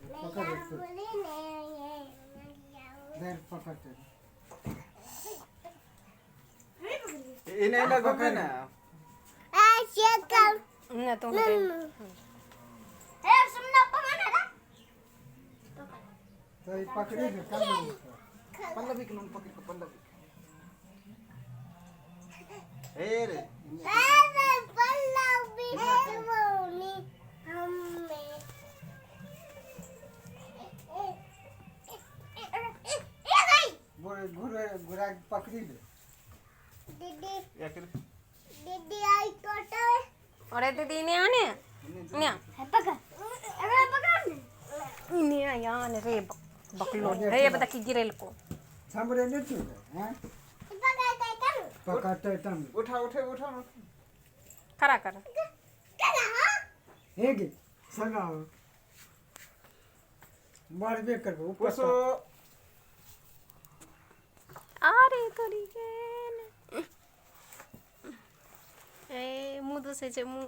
पकड़ देर पकड़ते इन्हें लगो में ना ना तो तो ये पकड़ी दे कम पल्लवी के नाम पकड़ पल्लवी ए रे घुरे घुरा पकड़ी दे या फिर अरे दीदी ने आने ने ने यार रे बकलो रे बता की गिरेल को सामने नहीं छू हैं पकड़ते तम उठा उठे उठा खड़ा कर हेगे सगा मार बे करबो ऊपर उसो अरे तोरी के ए मुंह तो से मुंह